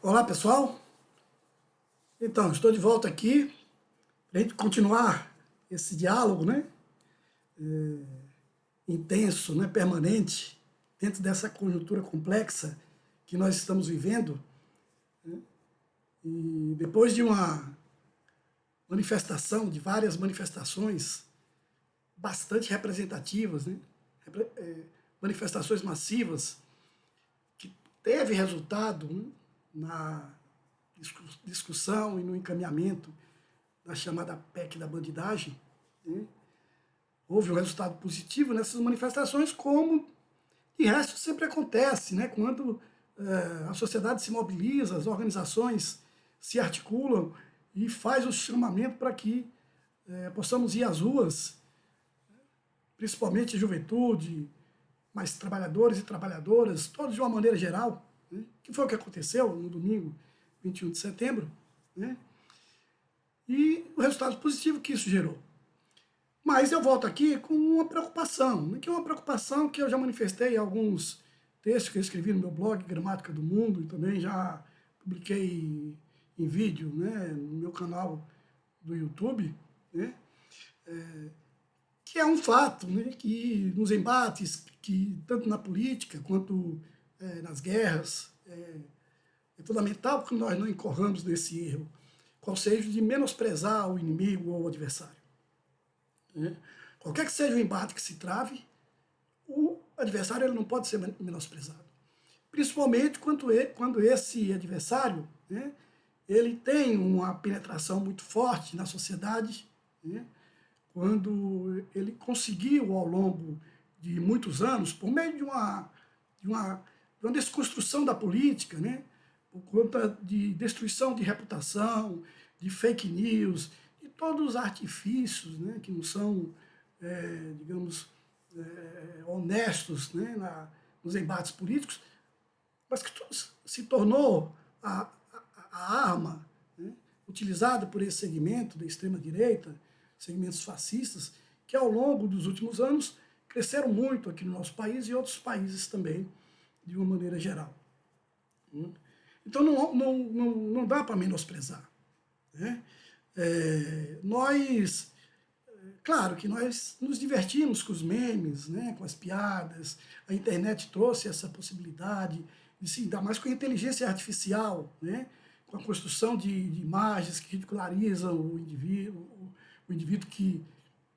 Olá, pessoal. Então, estou de volta aqui para a gente continuar esse diálogo, né? Intenso, né? Permanente, dentro dessa conjuntura complexa que nós estamos vivendo. E depois de uma manifestação, de várias manifestações bastante representativas, né? Manifestações massivas, que teve resultado, né? Na discussão e no encaminhamento da chamada PEC da bandidagem, né? Houve um resultado positivo nessas manifestações, como de resto sempre acontece, né? Quando a sociedade se mobiliza, as organizações se articulam e faz o chamamento para que possamos ir às ruas, principalmente juventude, mas trabalhadores e trabalhadoras, todos de uma maneira geral, né? Que foi o que aconteceu no domingo 21 de setembro, né? E o resultado positivo que isso gerou. Mas eu volto aqui com uma preocupação, né, que é uma preocupação que eu já manifestei em alguns textos que eu escrevi no meu blog, Gramática do Mundo, e também já publiquei em vídeo, né, no meu canal do YouTube, né, que é um fato, né, que nos embates, que tanto na política quanto nas guerras, é fundamental que nós não incorramos nesse erro, qual seja de menosprezar o inimigo ou o adversário. Né? Qualquer que seja o embate que se trave, o adversário ele não pode ser menosprezado. Principalmente quando esse adversário, né, ele tem uma penetração muito forte na sociedade, né, quando ele conseguiu, ao longo de muitos anos, por meio de uma desconstrução da política, né, por conta de destruição de reputação, de fake news, de todos os artifícios, né, que não são, digamos, honestos, né, nos embates políticos, mas que se tornou a arma, né, utilizada por esse segmento da extrema-direita, segmentos fascistas, que ao longo dos últimos anos cresceram muito aqui no nosso país e outros países também, de uma maneira geral. Então não dá para menosprezar. Né? Claro que nós nos divertimos com os memes, né, com as piadas, a internet trouxe essa possibilidade, ainda mais com a inteligência artificial, né, com a construção de imagens que ridicularizam o indivíduo que,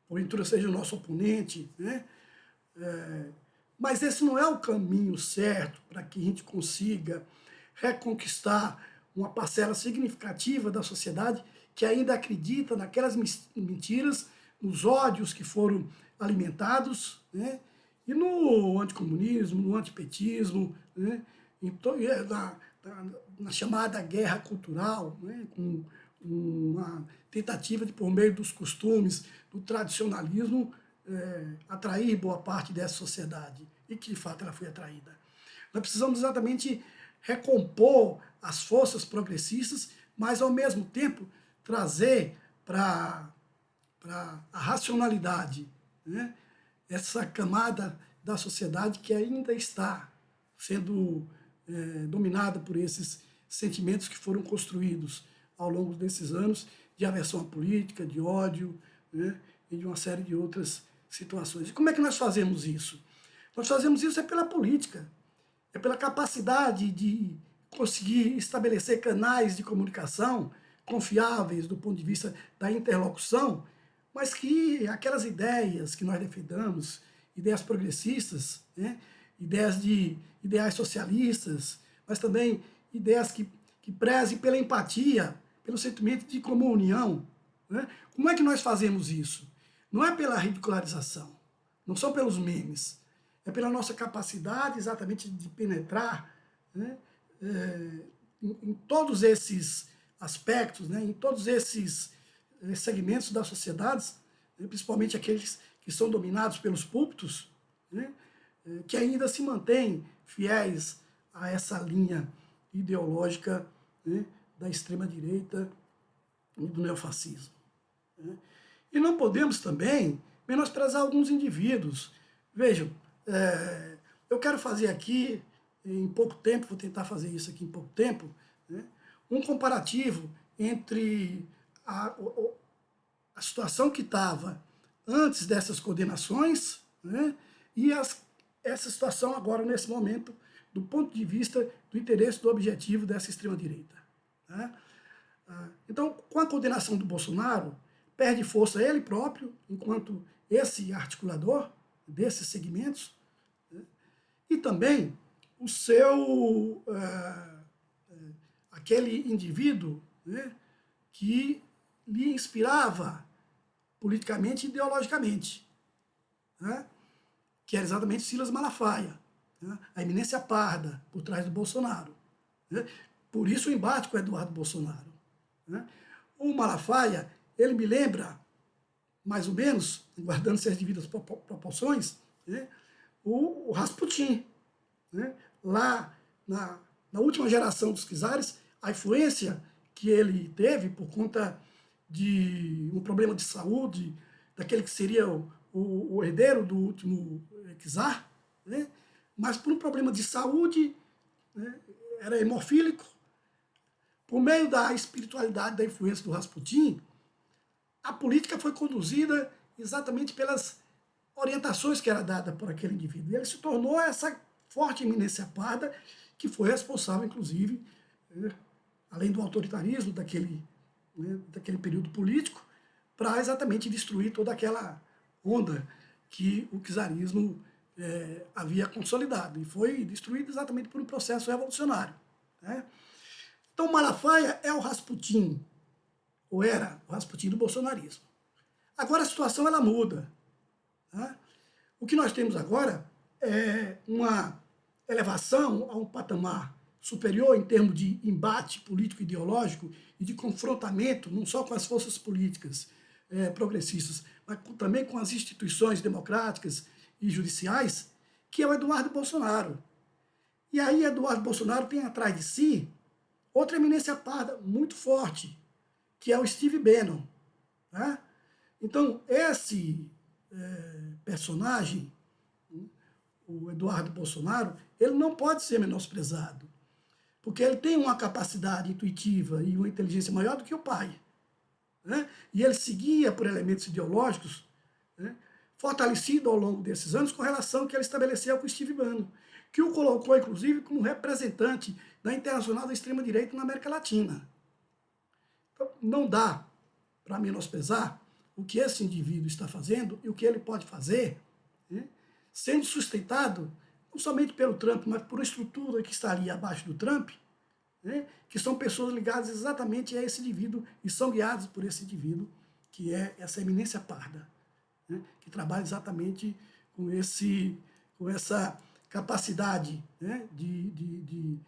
porventura, seja o nosso oponente, né? Mas esse não é o caminho certo para que a gente consiga reconquistar uma parcela significativa da sociedade que ainda acredita naquelas mentiras, nos ódios que foram alimentados, né? E no anticomunismo, no antipetismo, né? Na chamada guerra cultural, né? Com uma tentativa de, por meio dos costumes, do tradicionalismo, atrair boa parte dessa sociedade, e que de fato ela foi atraída. Nós precisamos exatamente recompor as forças progressistas, mas ao mesmo tempo trazer para a racionalidade, né, essa camada da sociedade que ainda está sendo dominada por esses sentimentos que foram construídos ao longo desses anos de aversão à política, de ódio, né, e de uma série de outras situações. E como é que nós fazemos isso? Nós fazemos isso pela política, é pela capacidade de conseguir estabelecer canais de comunicação confiáveis do ponto de vista da interlocução, mas que aquelas ideias que nós defendamos, ideias progressistas, né, ideais socialistas, mas também ideias que prezem pela empatia, pelo sentimento de comunhão. Né? Como é que nós fazemos isso? Não é pela ridicularização, não são pelos memes, é pela nossa capacidade exatamente de penetrar, né, em todos esses aspectos, né, em todos esses segmentos das sociedades, né, principalmente aqueles que são dominados pelos púlpitos, né, que ainda se mantêm fiéis a essa linha ideológica, né, da extrema-direita e do neofascismo. Né. E não podemos também menosprezar alguns indivíduos. Vejam, eu quero fazer aqui, em pouco tempo, vou tentar fazer isso aqui em pouco tempo, né? Um comparativo entre a situação que estava antes dessas condenações, né? E essa situação agora, nesse momento, do ponto de vista do interesse do objetivo dessa extrema-direita. Né? Então, com a condenação do Bolsonaro, perde força ele próprio, enquanto esse articulador desses segmentos, né? E também o seu, aquele indivíduo, né, que lhe inspirava politicamente e ideologicamente, né, que era exatamente Silas Malafaia, né, a eminência parda por trás do Bolsonaro. Né? Por isso o embate com o Eduardo Bolsonaro. Né? O Malafaia, ele me lembra, mais ou menos, guardando-se as devidas proporções, né, o Rasputin. Né? Lá na última geração dos czares, a influência que ele teve por conta de um problema de saúde, daquele que seria o herdeiro do último czar, né? Mas por um problema de saúde, né? Era hemofílico. Por meio da espiritualidade, da influência do Rasputin, a política foi conduzida exatamente pelas orientações que era dada por aquele indivíduo. E ele se tornou essa forte eminência parda que foi responsável, inclusive, além do autoritarismo daquele período político, para exatamente destruir toda aquela onda que o czarismo havia consolidado. E foi destruído exatamente por um processo revolucionário. Né? Então, Malafaia é o Rasputin, ou era o Rasputin do bolsonarismo. Agora a situação ela muda. Tá? O que nós temos agora é uma elevação a um patamar superior em termos de embate político-ideológico e de confrontamento, não só com as forças políticas progressistas, mas também com as instituições democráticas e judiciais, que é o Eduardo Bolsonaro. E aí Eduardo Bolsonaro tem atrás de si outra eminência parda muito forte, que é o Steve Bannon. Tá? Então, esse personagem, o Eduardo Bolsonaro, ele não pode ser menosprezado, porque ele tem uma capacidade intuitiva e uma inteligência maior do que o pai. Né? E ele seguia por elementos ideológicos, né, fortalecido ao longo desses anos com a relação que ele estabeleceu com o Steve Bannon, que o colocou, inclusive, como representante da Internacional da Extrema-Direita na América Latina. Então, não dá para menosprezar o que esse indivíduo está fazendo e o que ele pode fazer, né, sendo sustentado não somente pelo Trump, mas por uma estrutura que está ali abaixo do Trump, né, que são pessoas ligadas exatamente a esse indivíduo e são guiadas por esse indivíduo, que é essa eminência parda, né, que trabalha exatamente com essa capacidade, né, de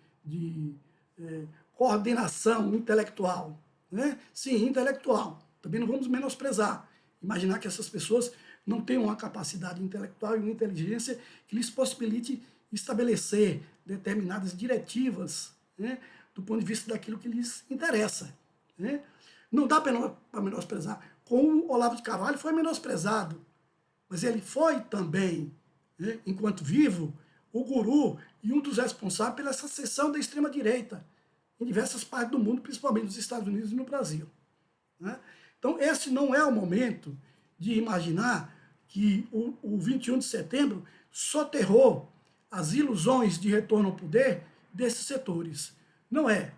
coordenação intelectual. Né? Sim, intelectual. Também não vamos menosprezar. Imaginar que essas pessoas não têm uma capacidade intelectual e uma inteligência que lhes possibilite estabelecer determinadas diretivas, né, do ponto de vista daquilo que lhes interessa. Né? Não dá para menosprezar. Como o Olavo de Carvalho foi menosprezado, mas ele foi também, né, enquanto vivo, o guru e um dos responsáveis pela essa seção da extrema-direita em diversas partes do mundo, principalmente nos Estados Unidos e no Brasil. Né? Então, esse não é o momento de imaginar que o 21 de setembro soterrou as ilusões de retorno ao poder desses setores. Não é.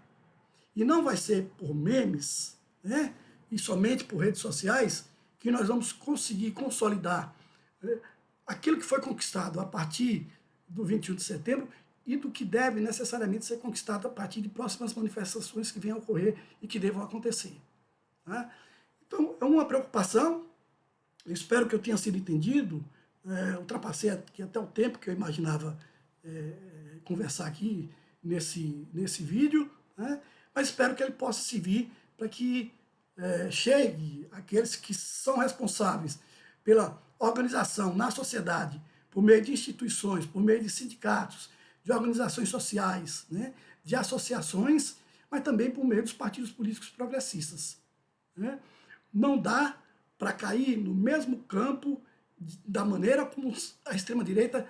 E não vai ser por memes, né, e somente por redes sociais que nós vamos conseguir consolidar, né, aquilo que foi conquistado a partir do 21 de setembro e do que deve necessariamente ser conquistado a partir de próximas manifestações que venham a ocorrer e que devam acontecer. Tá? Então, é uma preocupação. Eu espero que eu tenha sido entendido. Ultrapassei aqui até o tempo que eu imaginava conversar aqui nesse vídeo, né? Mas espero que ele possa servir para que chegue aqueles que são responsáveis pela organização na sociedade, por meio de instituições, por meio de sindicatos, de organizações sociais, né, de associações, mas também por meio dos partidos políticos progressistas. Né? Não dá para cair no mesmo campo da maneira como a extrema-direita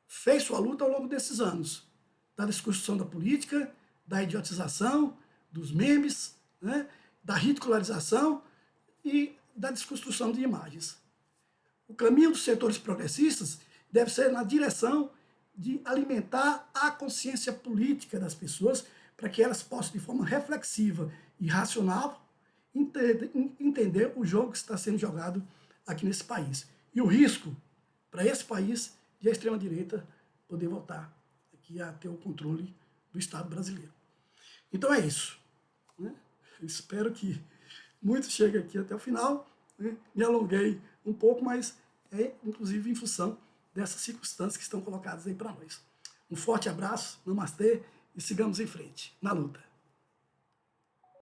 fez sua luta ao longo desses anos, da discussão da política, da idiotização, dos memes, né, da ridicularização e da desconstrução de imagens. O caminho dos setores progressistas deve ser na direção de alimentar a consciência política das pessoas para que elas possam, de forma reflexiva e racional, entender o jogo que está sendo jogado aqui nesse país. E o risco para esse país de a extrema-direita poder voltar aqui a ter o controle do Estado brasileiro. Então é isso, né? Eu espero que muitos cheguem aqui até o final, né? Me alonguei um pouco, mas é inclusive em função dessas circunstâncias que estão colocadas aí para nós. Um forte abraço, namastê e sigamos em frente, na luta.